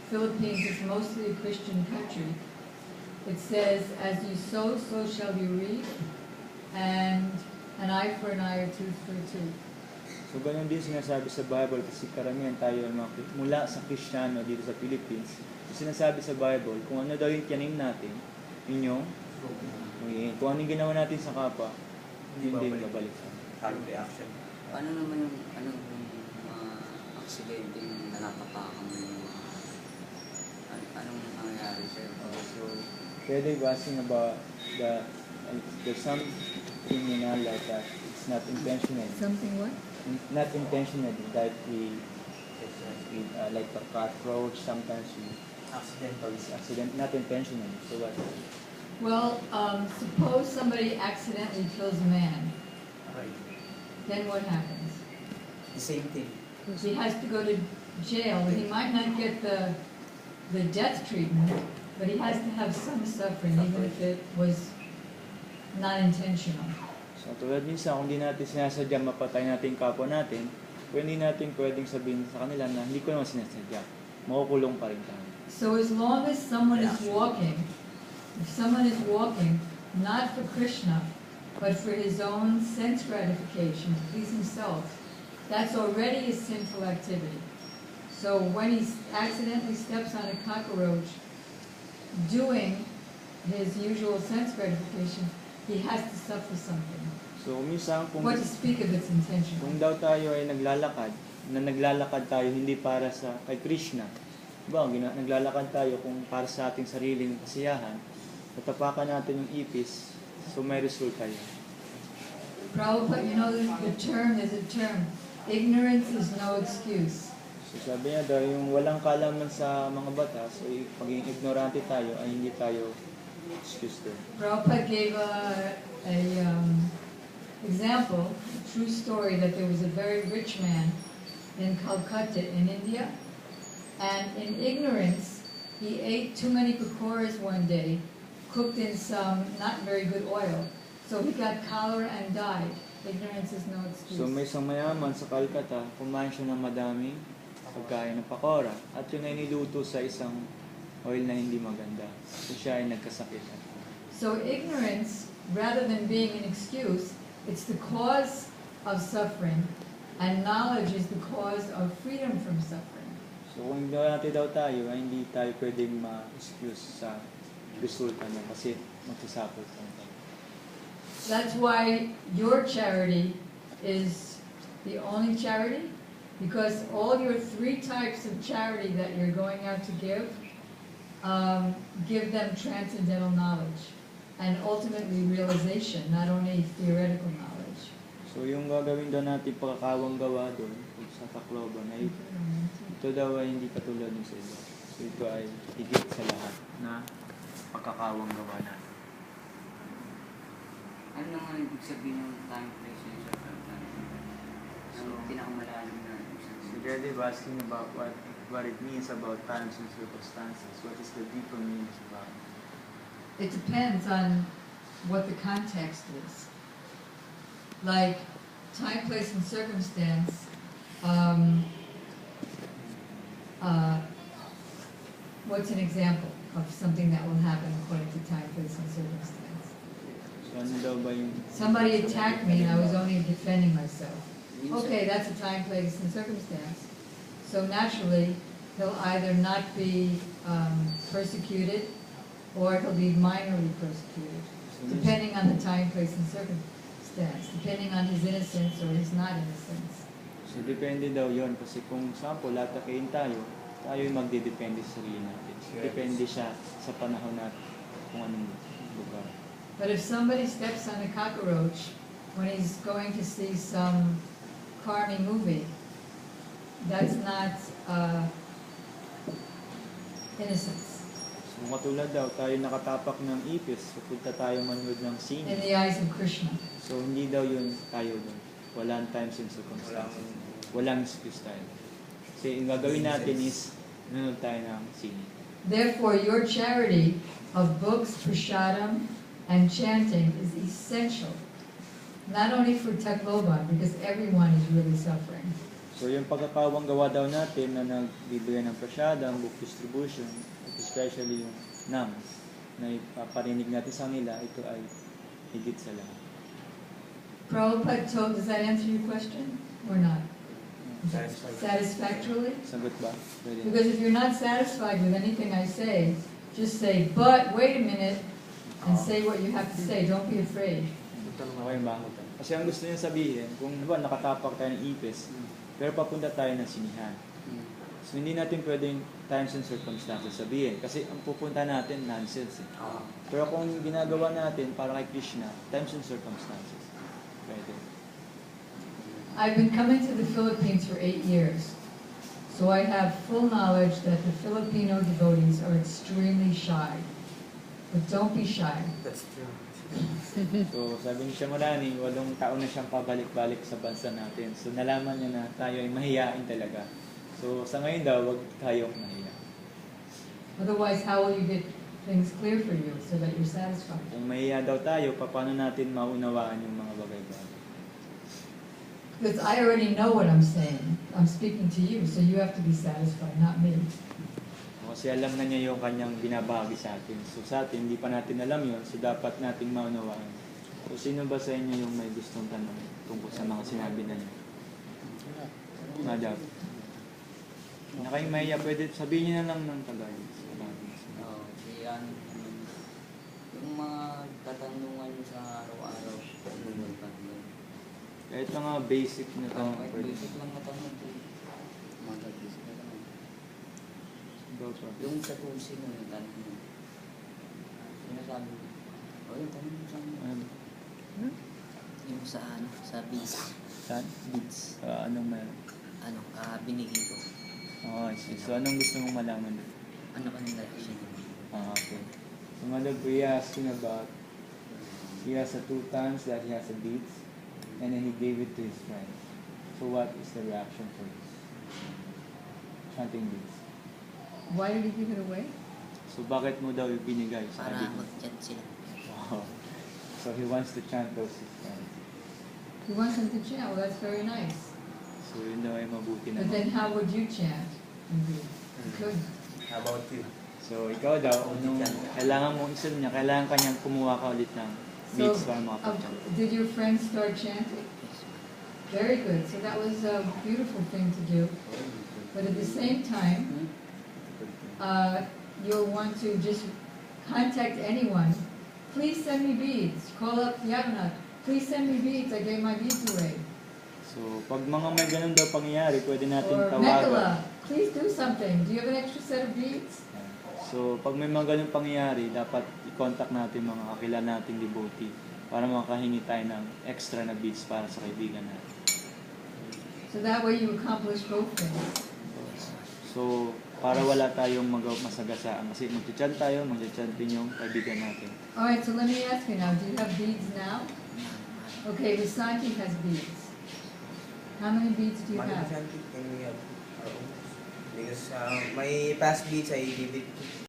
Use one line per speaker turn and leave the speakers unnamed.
Philippines is mostly a Christian country. It says, as you sow, so shall you reap, and an eye for an eye, a tooth for a tooth.
So ganun din sinasabi sa Bible kasi karamihan tayo mula sa Kristiyano dito sa Philippines. Sinasabi sa Bible kung ano daw yung tinanim natin, yun yung kung ano yung ginawa natin sa kapwa, yun din babalik sa
Harm reaction.
Paano naman yung aksidente yung natapakan mo yung anong nangyayari sa'yo?
So, pwede asking about there's something in our life that it's not intentional.
Something what?
Not intentionally, like we like a cockroach, sometimes we accident, not intentionally. So what?
Well, suppose somebody accidentally kills a man.
Right.
Then what happens?
The same thing.
He has to go to jail. He might not get the death treatment, but he has to have some suffering, even if it was not intentional.
So tulad minsan, kung hindi natin sinasadya mapatay natin yung kapwa natin, hindi natin pwedeng sabihin sa kanila na hindi ko naman sinasadya. Makukulong pa rin tayo.
So as long as someone is walking, if someone is walking, not for Krishna, but for his own sense gratification, to please himself, that's already a sinful activity. So when he accidentally steps on a cockroach, doing his usual sense gratification, he has to suffer something.
So minsan,
What to speak of its intention?
kung daw tayo ay naglalakad tayo hindi para sa kay Krishna, diba, naglalakad tayo kung para sa ating sariling kasiyahan, tatapakan natin yung ipis, so may resulta yun.
Prabhupada, you know, the term is a term. Ignorance is no excuse.
So sabi niya daw, yung walang kalaman sa mga batas, o pagiging ignorante tayo, ay hindi tayo excuse din.
Prabhupada gave a example, a true story, that there was a very rich man in Calcutta in India, and in ignorance, he ate too many pakoras one day, cooked in some not very good oil, so he got cholera and died. Ignorance is no excuse.
So may isang mayaman sa Calcutta, kumain siya ng madaming pagkain ng pakora, at yun ay niluto sa isang oil na hindi maganda. So siya ay nagkasakitan.
So ignorance, rather than being an excuse, it's the cause of suffering, and knowledge is the cause of freedom from suffering.
So kung ignorante daw tayo, ay hindi tayo pwedeng ma-excuse sa resulta niya kasi magsasuffer tayo.
That's why your charity is the only charity, because all your three types of charity that you're going out to give them transcendental knowledge and ultimately realization, not only theoretical knowledge.
So yung gagawin daw natin pagkakawang gawa doon sa Tacloban ay ito daw ay hindi katulad ng sa iba. So ito ay higit sa lahat na pagkakawang gawa natin.
Ano naman ibig sabihin ng time, place, and circumstance? So, pinakamalalim na ibig sabihin.
So Jedi was asking about what it means about times and circumstances. What is the deeper meaning about it?
It depends on what the context is. Like time, place, and circumstance. What's an example of something that will happen according to time, place, and circumstance?
So ano daw ba yung...
Somebody attacked me and I was only defending myself. Okay, that's a time, place, and circumstance. So naturally, he'll either not be persecuted or he'll be minorly persecuted, depending on the time, place, and circumstance, depending on his innocence or his not innocence.
So depende daw yon kasi kung sample latakayin tayo yung magdidepende sa sarili natin. Depende siya sa panahon natin kung anong lugar.
But if somebody steps on a cockroach when he's going to see some carny movie, that's not innocence.
So katulad daw, tayo nakatapak ng ipis, pupunta tayo manood ng scene.
In the eyes of Krishna.
So hindi daw yun tayo doon. Walang times and circumstances. Walang excuse tayo. Kasi yung gagawin natin is nanood tayo ng scene.
Therefore, your charity of books, prasadam, and chanting is essential, not only for Tacloban, because everyone is really suffering.
So yung pagkakawang gawa daw natin na nagbibigay ng prasyada, book distribution, especially yung NAMS, na ipaparinig natin sa nila, ito ay higit sa lahat.
Prabhupada told, does that answer your question or not?
Satisfied.
Satisfactorily?
Sagot ba? Pwede.
Because if you're not satisfied with anything I say, just say, but wait a minute, and say what you have to say. Don't be afraid.
Okay ba? Kasi ang gusto niya sabihin, kung diba, nakatapak tayo ng ipis, pero papunta tayo ng sinihan. So hindi natin pwedeng times and circumstances sabihin. Kasi ang pupunta natin, nonsense. Pero kung ginagawa natin para kay Krishna, times and circumstances. Pwede.
I've been coming to the Philippines for 8 years. So I have full knowledge that the Filipino devotees are extremely shy. But don't be shy.
That's true.
So sabi ni Shamarani, 8 taon na siyang pabalik-balik sa bansa natin. So nalaman niya na tayo ay mahiyain talaga. So sa ngayon daw, wag tayong mahiya.
Otherwise, how will you get things clear for you so that you're satisfied?
Kung mahiya daw tayo, paano natin maunawaan yung mga bagay-bagay?
Because I already know what I'm saying. I'm speaking to you, so you have to be satisfied, not me.
Kasi alam na niya yung kanyang binabahagi sa atin. So sa atin, hindi pa natin alam yun. So dapat nating maunawaan. So sino ba sa inyo yung may gustong tanong tungkol sa mga sinabi na niya? Madam. Na kayong mahiya, pwede sabihin niyo na lang ng Tagalog.
Yung mga tatanungan sa araw-araw, Google pa doon.
Kahit mga basic na tanong.
Kahit
Pwede.
basic lang na tanong po. Mga basic na tanong.
Go, sir.
Yung sa tulsi mo, yung tanong mo. Sinasabi mo, yung tanong mo sa
Ano?
Yung sa ano, sa beads,
Saan? Beats. Anong meron?
ano, binigay ko.
Oh, I see. So anong gusto mong malaman doon?
Ano ka ng reaction niya?
Okay. So Madam Priya asking about, he has a 2 times that he has a beats, and then he gave it to his friends. So what is the reaction for this? Chanting beats.
Why did he give it away?
So bakit mo daw ibinigay?
Para
Sabi mo.
mag-chat sila.
Wow. So he wants to chant those his friends.
He wants him to chant. Well, that's very nice.
So yun daw ay mabuti
But then
naman.
how would you chant? You couldn't.
How about you?
So ikaw daw, nung kailangan mong isun niya, kailangan kanyang kumuha ka ulit ng beats para makapag-chant.
Did your friends start chanting?
Yes, ma'am.
Very good. So that was a beautiful thing to do. But at the same time, you'll want to just contact anyone. Please send me beads. Call up Yavanath. Please send me beads. I gave my beads away.
So pag mga may ganun daw pangyayari, pwede natin
Or
tawagan.
Mekala, please do something. Do you have an extra set of beads?
So, pag may mga ganun pangyayari, dapat i-contact natin mga kakilala nating devotee para makahingi tayo ng extra na beads para sa kaibigan natin.
So that way you accomplish both things.
So, para wala tayong masagasaan. Kasi mag-chant tayo, mag-chant din yung kaibigan natin.
Alright, so let me ask you now, do you have beads now?
Ma'am,
Okay, Visanti has beads. How many beads do you
Madam
have?
Shanti, can we have our own? Because my past beats, I give it to